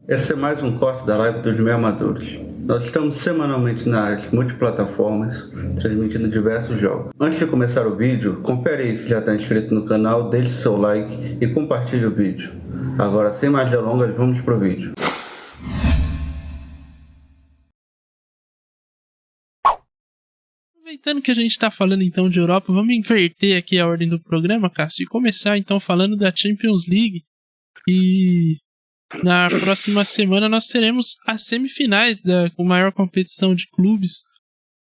Esse é mais um corte da live dos meio amadores. Nós estamos semanalmente nas multiplataformas, transmitindo diversos jogos. Antes de começar o vídeo, confere aí se já está inscrito no canal, deixe seu like e compartilhe o vídeo. Agora, sem mais delongas, vamos pro vídeo. Aproveitando que a gente está falando então de Europa, vamos inverter aqui a ordem do programa, Cássio, e começar então falando da Champions League. E na próxima semana nós teremos as semifinais da maior competição de clubes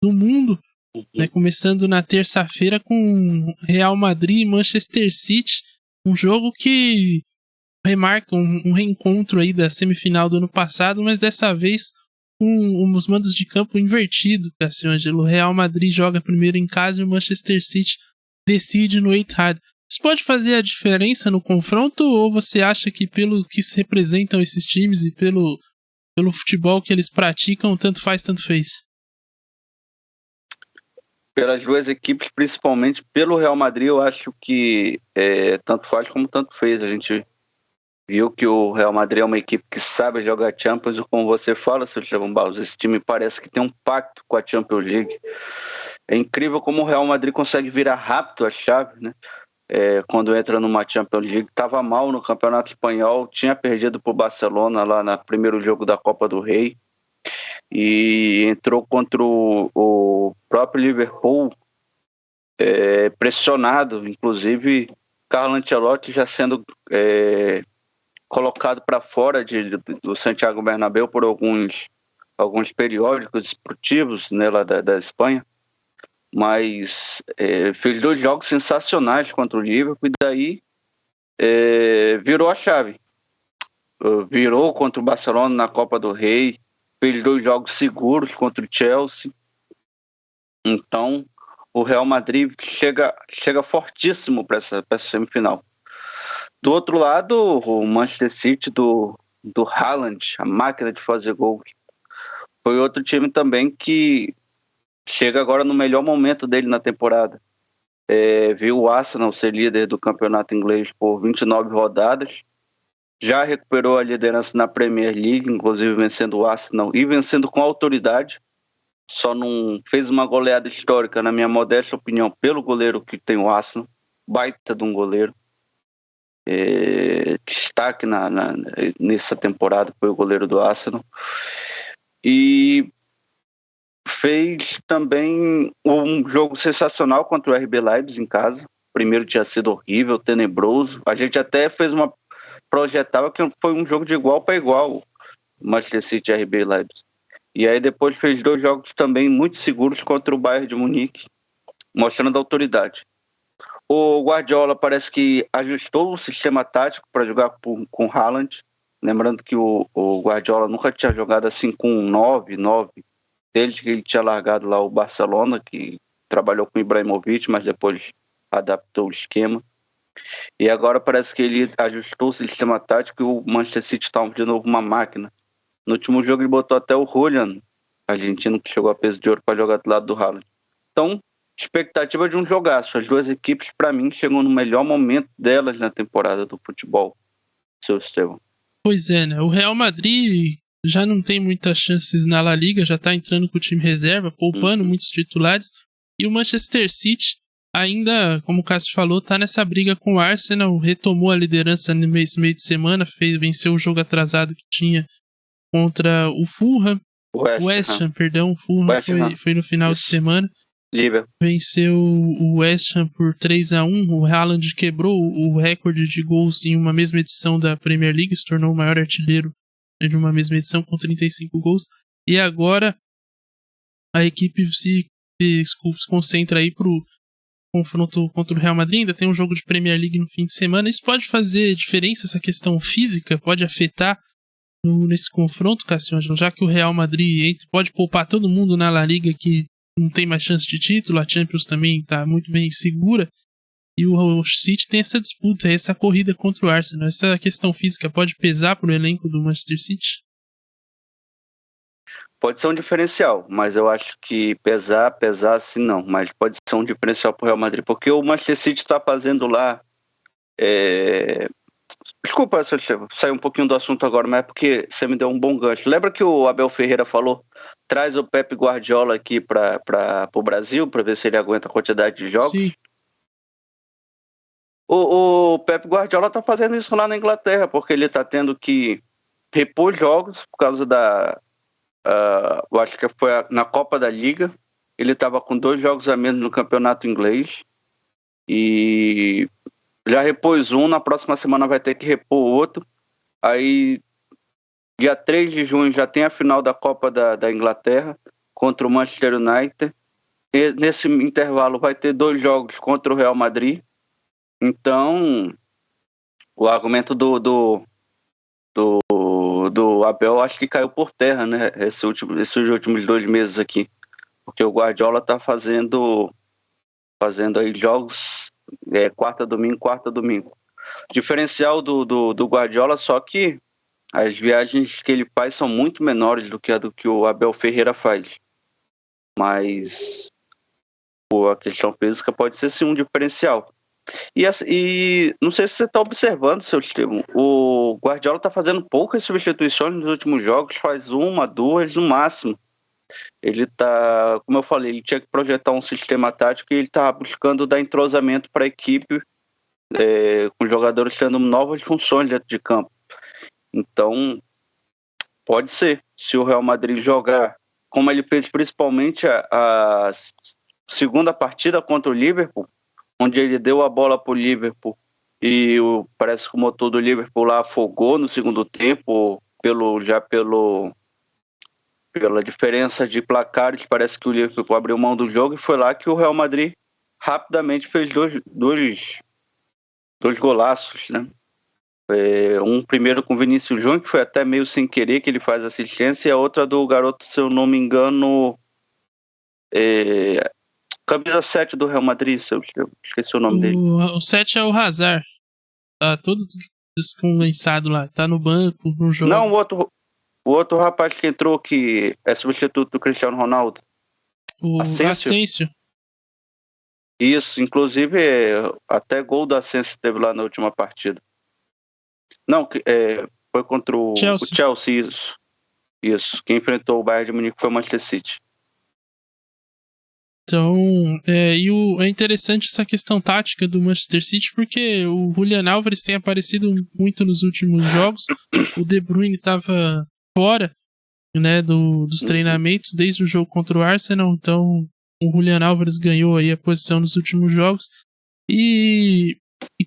do mundo, né, começando na terça-feira com Real Madrid e Manchester City, um jogo que remarca um reencontro aí da semifinal do ano passado, mas dessa vez com os mandos de campo invertido, Cassiangelo. O Real Madrid joga primeiro em casa e o Manchester City decide no Etihad. Isso pode fazer a diferença no confronto, ou você acha que pelo que se representam esses times e pelo futebol que eles praticam, tanto faz, tanto fez? Pelas duas equipes, principalmente pelo Real Madrid, eu acho que tanto faz como tanto fez. A gente viu que o Real Madrid é uma equipe que sabe jogar Champions, e como você fala, seu Estevão Barros, esse time parece que tem um pacto com a Champions League. É incrível como o Real Madrid consegue virar rápido a chave, né? Quando entra numa Champions League, estava mal no Campeonato Espanhol, tinha perdido para o Barcelona lá no primeiro jogo da Copa do Rei, e entrou contra o próprio Liverpool pressionado, inclusive Carlo Ancelotti já sendo colocado para fora do Santiago Bernabéu por alguns periódicos esportivos, né, lá da Espanha, mas fez 2 jogos sensacionais contra o Liverpool, e daí virou a chave, virou contra o Barcelona na Copa do Rei, fez 2 jogos seguros contra o Chelsea. Então o Real Madrid chega fortíssimo para essa semifinal. Do outro lado, o Manchester City do Haaland, a máquina de fazer gols, foi outro time também que chega agora no melhor momento dele na temporada. Viu o Arsenal ser líder do campeonato inglês por 29 rodadas, já recuperou a liderança na Premier League, inclusive vencendo o Arsenal e vencendo com autoridade. Só não fez uma goleada histórica, na minha modesta opinião, pelo goleiro que tem o Arsenal, baita de um goleiro. Destaque nessa temporada foi o goleiro do Arsenal, e fez também um jogo sensacional contra o RB Leipzig em casa. O primeiro tinha sido horrível, tenebroso, a gente até projetava que foi um jogo de igual para igual, Manchester City e RB Leipzig, e aí depois fez 2 jogos também muito seguros contra o Bayern de Munique, mostrando a autoridade. O Guardiola parece que ajustou o sistema tático para jogar com o Haaland. Lembrando que o Guardiola nunca tinha jogado assim com um 9, desde que ele tinha largado lá o Barcelona, que trabalhou com o Ibrahimovic, mas depois adaptou o esquema. E agora parece que ele ajustou o sistema tático e o Manchester City está de novo uma máquina. No último jogo ele botou até o Julian, argentino, que chegou a peso de ouro, para jogar do lado do Haaland. Então, expectativa de um jogaço. As duas equipes, para mim, chegam no melhor momento delas na temporada do futebol, seu Estevão. Pois é, né? O Real Madrid já não tem muitas chances na La Liga, já tá entrando com o time reserva, poupando muitos titulares. E o Manchester City ainda, como o Cássio falou, tá nessa briga com o Arsenal, retomou a liderança no meio de semana, venceu o jogo atrasado que tinha contra o Fulham. West Ham, perdão, o Fulham foi no final de semana. Venceu o West Ham por 3-1. O Haaland quebrou o recorde de gols em uma mesma edição da Premier League, se tornou o maior artilheiro de uma mesma edição com 35 gols. E agora a equipe se concentra aí pro confronto contra o Real Madrid. Ainda tem um jogo de Premier League no fim de semana. Isso pode fazer diferença, essa questão física? Pode afetar nesse confronto, Cassiano? Já que o Real Madrid pode poupar todo mundo na La Liga, que não tem mais chance de título, a Champions também está muito bem segura, e o City tem essa disputa, essa corrida contra o Arsenal. Essa questão física pode pesar para o elenco do Manchester City? Pode ser um diferencial, mas eu acho que pesar assim não, mas pode ser um diferencial para o Real Madrid, porque o Manchester City está fazendo lá Desculpa se eu sair um pouquinho do assunto agora, mas é porque você me deu um bom gancho. Lembra que o Abel Ferreira falou, traz o Pep Guardiola aqui para o Brasil, para ver se ele aguenta a quantidade de jogos? Sim. O Pep Guardiola tá fazendo isso lá na Inglaterra, porque ele tá tendo que repor jogos por causa eu acho que foi na Copa da Liga. Ele estava com 2 jogos a menos no campeonato inglês e já repôs um, na próxima semana vai ter que repor outro. Aí, dia 3 de junho, já tem a final da Copa da Inglaterra contra o Manchester United. E nesse intervalo vai ter 2 jogos contra o Real Madrid. Então, o argumento do Abel acho que caiu por terra, né? Esses últimos 2 meses aqui. Porque o Guardiola tá fazendo aí jogos quarta, domingo. Diferencial do Guardiola, só que as viagens que ele faz são muito menores do que a do que o Abel Ferreira faz. Mas a questão física pode ser sim um diferencial. E não sei se você está observando, seu Estevam, o Guardiola está fazendo poucas substituições nos últimos jogos, faz 1, 2 no máximo. Ele tá, como eu falei, ele tinha que projetar um sistema tático e ele tá buscando dar entrosamento para a equipe, com jogadores tendo novas funções dentro de campo. Então, pode ser, se o Real Madrid jogar como ele fez principalmente a segunda partida contra o Liverpool, onde ele deu a bola para o Liverpool e parece que o motor do Liverpool lá afogou no segundo tempo pela diferença de placares. Parece que o Liverpool abriu mão do jogo e foi lá que o Real Madrid rapidamente fez dois golaços, né? Um primeiro com o Vinícius Júnior, que foi até meio sem querer que ele faz assistência, e a outra do garoto, se eu não me engano, camisa 7 do Real Madrid, eu esqueci o nome dele. O 7 é o Hazard. Tá todo descompensado lá. Tá no banco, no jogo. Não, o outro rapaz que entrou, que é substituto do Cristiano Ronaldo. O Asensio. Isso, inclusive até gol do Asensio teve lá na última partida. Não, foi contra o Chelsea, isso. Quem enfrentou o Bayern de Munique foi o Manchester City. Então, é interessante essa questão tática do Manchester City, porque o Julian Álvares tem aparecido muito nos últimos jogos. O De Bruyne estava fora, né, dos treinamentos desde o jogo contra o Arsenal. Então, o Julian Álvares ganhou aí a posição nos últimos jogos e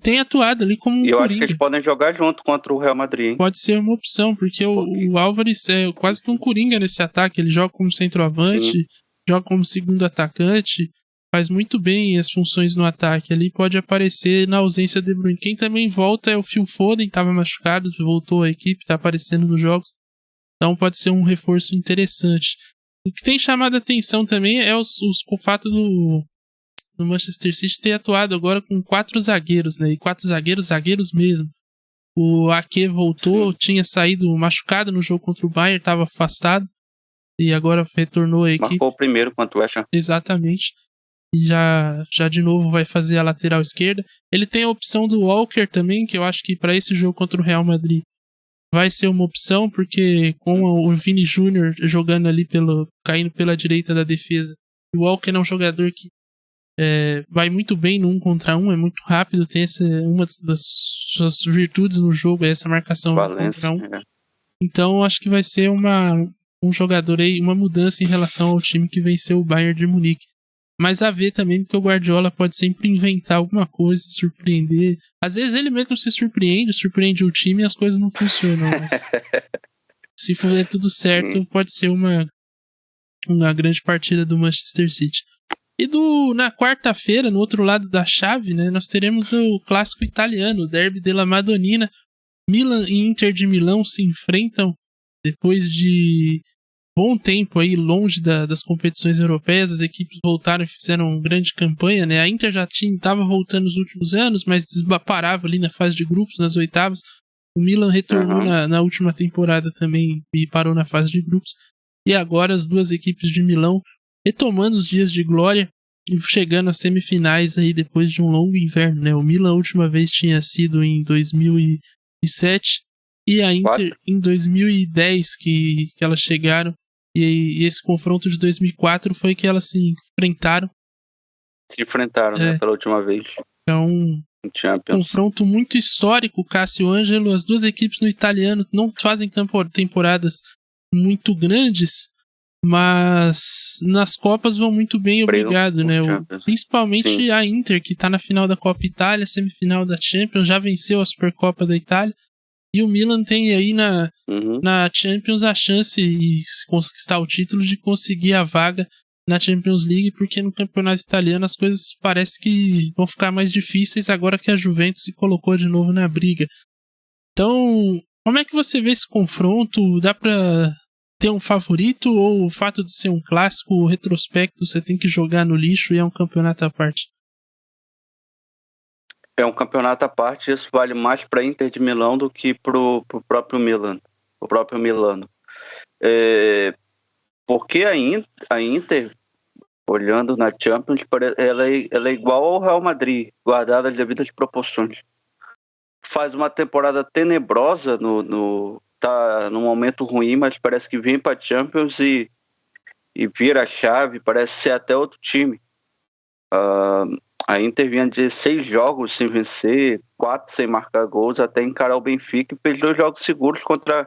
tem atuado ali como um eu coringa. acho que eles podem jogar junto contra o Real Madrid, hein? Pode ser uma opção, porque o Álvares é quase que um coringa nesse ataque. Ele joga como centroavante, sim, joga como segundo atacante, faz muito bem as funções no ataque. Ali pode aparecer na ausência de De Bruyne. Quem também volta é o Phil Foden, estava machucado, voltou à equipe, está aparecendo nos jogos. Então pode ser um reforço interessante. O que tem chamado a atenção também é o fato do Manchester City ter atuado agora com 4 zagueiros, né? E 4 zagueiros mesmo. O Ake voltou, sim, tinha saído machucado no jogo contra o Bayern, estava afastado. E agora retornou a equipe. Marcou o primeiro contra o West Ham. Exatamente. E já de novo vai fazer a lateral esquerda. Ele tem a opção do Walker também, que eu acho que para esse jogo contra o Real Madrid vai ser uma opção, porque com o Vini Júnior jogando ali caindo pela direita da defesa, o Walker é um jogador que vai muito bem no 1 contra 1, é muito rápido, tem uma das suas virtudes no jogo, é essa marcação 1 contra 1. Então acho que vai ser um jogador aí, uma mudança em relação ao time que venceu o Bayern de Munique. Mas a ver também, porque o Guardiola pode sempre inventar alguma coisa, surpreender. Às vezes ele mesmo se surpreende o time e as coisas não funcionam. Mas se for tudo certo, pode ser uma grande partida do Manchester City. E na quarta-feira, no outro lado da chave, né, nós teremos o clássico italiano, o Derby della Madonnina. Milan e Inter de Milão se enfrentam depois de bom tempo aí longe das competições europeias. As equipes voltaram e fizeram uma grande campanha, né? A Inter já estava voltando nos últimos anos, mas parava ali na fase de grupos, nas oitavas. O Milan retornou na última temporada também e parou na fase de grupos. E agora as duas equipes de Milão retomando os dias de glória e chegando às semifinais aí depois de um longo inverno, né? O Milan a última vez tinha sido em 2007 e a Inter em 2010 que elas chegaram. E esse confronto de 2004 foi que elas se enfrentaram. Se enfrentaram, né, pela última vez. Então, um confronto muito histórico, Cássio Ângelo. As duas equipes no italiano não fazem temporadas muito grandes, mas nas Copas vão muito bem, obrigado, né? Principalmente Sim. A Inter, que está na final da Copa Itália, semifinal da Champions, já venceu a Supercopa da Itália. E o Milan tem aí na Champions a chance de conquistar o título, de conseguir a vaga na Champions League, porque no campeonato italiano as coisas parece que vão ficar mais difíceis agora que a Juventus se colocou de novo na briga. Então, como é que você vê esse confronto? Dá pra ter um favorito, ou o fato de ser um clássico, o retrospecto, você tem que jogar no lixo e é um campeonato à parte? É um campeonato à parte, isso vale mais para Inter de Milão do que pro próprio Milan, o próprio Milano. Porque a Inter, olhando na Champions, ela é igual ao Real Madrid, guardada as devidas proporções. Faz uma temporada tenebrosa, tá num momento ruim, mas parece que vem para a Champions e vira a chave, parece ser até outro time. A Inter vinha de 6 jogos sem vencer, 4 sem marcar gols, até encarar o Benfica, e fez 2 jogos seguros contra,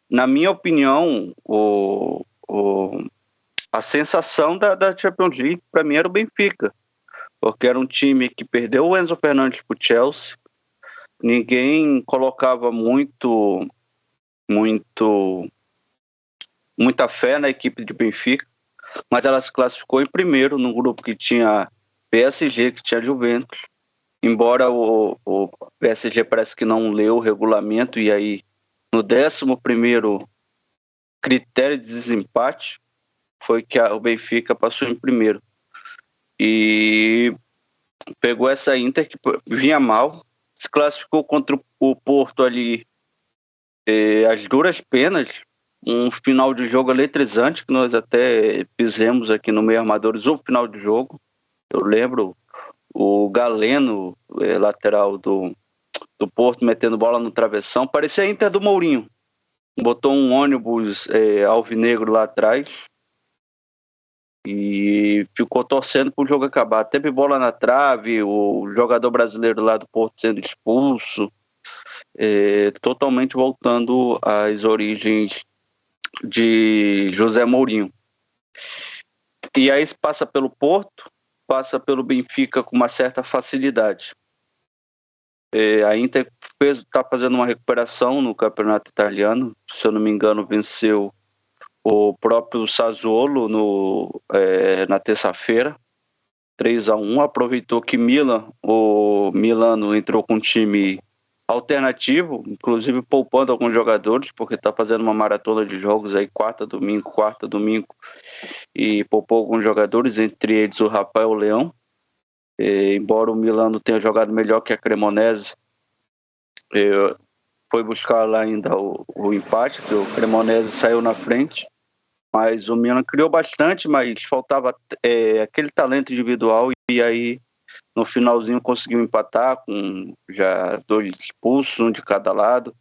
na minha opinião, a sensação da Champions League, para mim, era o Benfica, porque era um time que perdeu o Enzo Fernandes para o Chelsea, ninguém colocava muita fé na equipe de Benfica, mas ela se classificou em primeiro num grupo que tinha PSG, que tinha Juventus, embora o PSG parece que não leu o regulamento, e aí no 11º critério de desempate foi que o Benfica passou em primeiro e pegou essa Inter que vinha mal, se classificou contra o Porto ali às duras penas, um final de jogo eletrizante, que nós até fizemos aqui no Meio Armadores um final de jogo. Eu lembro o Galeno, lateral do Porto, metendo bola no travessão. Parecia a Inter do Mourinho. Botou um ônibus alvinegro lá atrás e ficou torcendo para o jogo acabar. Teve bola na trave, o jogador brasileiro lá do Porto sendo expulso. Totalmente voltando às origens de José Mourinho. E aí se passa pelo Porto, passa pelo Benfica com uma certa facilidade. A Inter está fazendo uma recuperação no campeonato italiano, se eu não me engano venceu o próprio Sassuolo na terça-feira, 3-1, aproveitou que o Milano entrou com um time alternativo, inclusive poupando alguns jogadores, porque está fazendo uma maratona de jogos aí, quarta, domingo, e poupou alguns jogadores, entre eles o Rafael Leão. Embora o Milano tenha jogado melhor que a Cremonese, foi buscar lá ainda o empate, que o Cremonese saiu na frente, mas o Milan criou bastante, mas faltava aquele talento individual, e aí no finalzinho conseguiu empatar com já 2 expulsos, um de cada lado,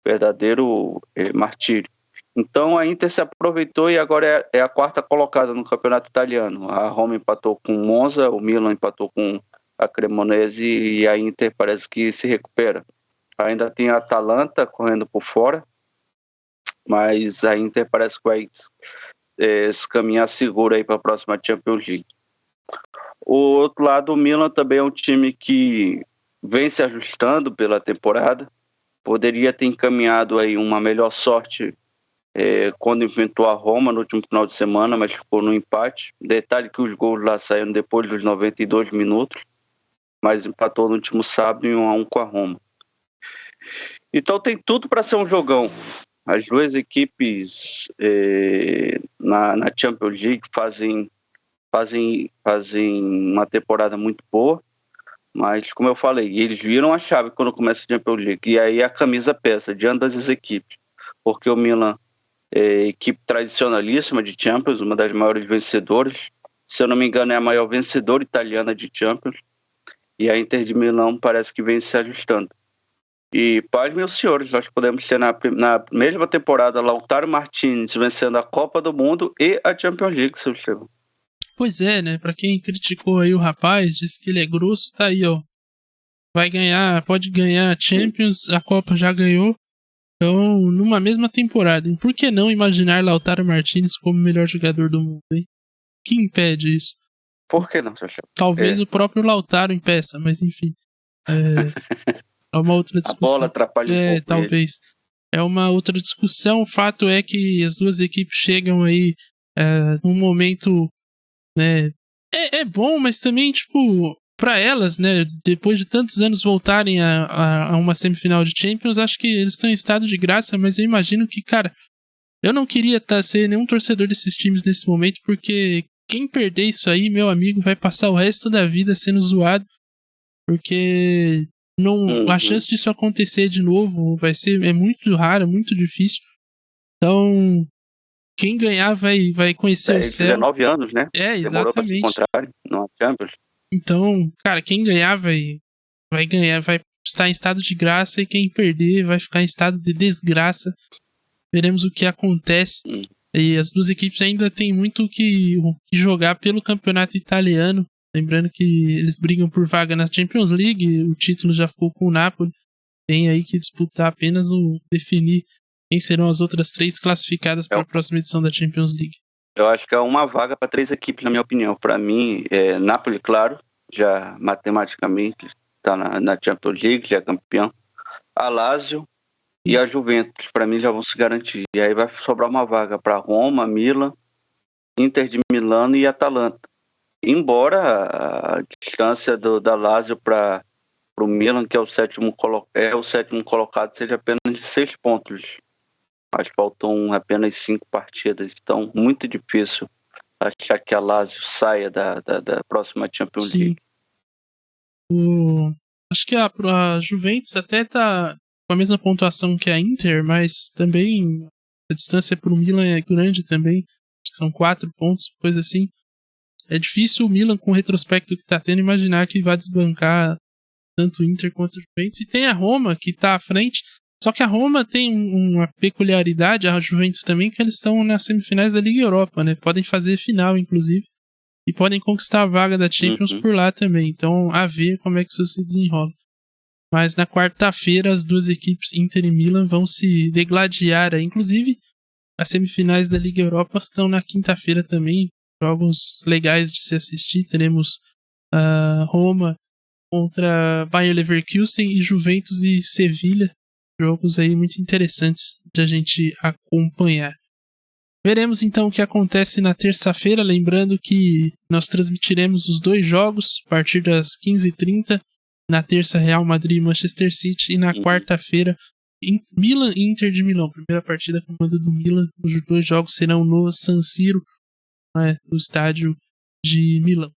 verdadeiro martírio. Então a Inter se aproveitou e agora é a 4ª colocada no campeonato italiano. A Roma empatou com o Monza, o Milan empatou com a Cremonese e a Inter parece que se recupera. Ainda tem a Atalanta correndo por fora, mas a Inter parece que vai se caminhar seguro aí para a próxima Champions League. O outro lado, o Milan também é um time que vem se ajustando pela temporada, poderia ter encaminhado aí uma melhor sorte quando enfrentou a Roma no último final de semana, mas ficou no empate. Detalhe que os gols lá saíram depois dos 92 minutos, mas empatou no último sábado em 1-1 com a Roma. Então tem tudo para ser um jogão. As duas equipes na Champions League fazem uma temporada muito boa, mas como eu falei, eles viram a chave quando começa a Champions League, e aí a camisa pesa de ambas as equipes, porque o Milan equipe tradicionalíssima de Champions, uma das maiores vencedoras, se eu não me engano é a maior vencedora italiana de Champions, e a Inter de Milão parece que vem se ajustando. E paz, meus senhores, nós podemos ter na mesma temporada Lautaro Martinez vencendo a Copa do Mundo e a Champions League, seu Estevão. Pois é, né? Pra quem criticou aí o rapaz, disse que ele é grosso, tá aí, ó. Vai ganhar, pode ganhar a Champions, a Copa já ganhou. Então, numa mesma temporada. E por que não imaginar Lautaro Martinez como o melhor jogador do mundo, hein? Que impede isso? Por que não, seu Estevão? Talvez o próprio Lautaro impeça, mas enfim. É uma outra discussão. A bola atrapalha um pouco talvez. É uma outra discussão. O fato é que as duas equipes chegam aí num momento, né? É bom, mas também, tipo, pra elas, né? Depois de tantos anos voltarem a uma semifinal de Champions, acho que eles estão em estado de graça, mas eu imagino que, cara, eu não queria ser nenhum torcedor desses times nesse momento, porque quem perder isso aí, meu amigo, vai passar o resto da vida sendo zoado, porque a chance disso acontecer de novo é muito rara, muito difícil. Então, quem ganhar vai conhecer o céu. 19 anos, né? Exatamente. Demorou pra se encontrarem no Champions. Então, cara, quem ganhar vai ganhar, vai estar em estado de graça, e quem perder vai ficar em estado de desgraça. Veremos o que acontece. E as duas equipes ainda têm muito que jogar pelo campeonato italiano. Lembrando que eles brigam por vaga na Champions League, o título já ficou com o Napoli. Tem aí que disputar apenas definir quem serão as outras 3 classificadas para a próxima edição da Champions League. Eu acho que é uma vaga para 3 equipes, na minha opinião. Para mim, Napoli, claro, já matematicamente está na Champions League, já é campeão. A Lazio e a Juventus, para mim, já vão se garantir. E aí vai sobrar uma vaga para Roma, Milan, Inter de Milano e Atalanta. Embora a distância da Lazio para o Milan, que é o sétimo colocado, seja apenas de 6 pontos. Mas faltam apenas 5 partidas. Então, muito difícil achar que a Lazio saia da próxima Champions League. Acho que a Juventus até está com a mesma pontuação que a Inter, mas também a distância para o Milan é grande também. Acho que são 4 pontos, coisa assim. É difícil o Milan, com o retrospecto que está tendo, imaginar que vai desbancar tanto o Inter quanto o Juventus. E tem a Roma, que está à frente. Só que a Roma tem uma peculiaridade, a Juventus também, que eles estão nas semifinais da Liga Europa, né? Podem fazer final, inclusive. E podem conquistar a vaga da Champions por lá também. Então, a ver como é que isso se desenrola. Mas na quarta-feira, as duas equipes, Inter e Milan, vão se degladiar. Inclusive, as semifinais da Liga Europa estão na quinta-feira também. Jogos legais de se assistir. Teremos Roma contra Bayer Leverkusen e Juventus e Sevilha. Jogos aí muito interessantes de a gente acompanhar. Veremos então o que acontece na terça-feira. Lembrando que nós transmitiremos os 2 jogos a partir das 15h30. Na terça, Real Madrid e Manchester City. E na quarta-feira, Milan e Inter de Milão. Primeira partida com o mando do Milan. Os 2 jogos serão no San Siro, no estádio de Milão.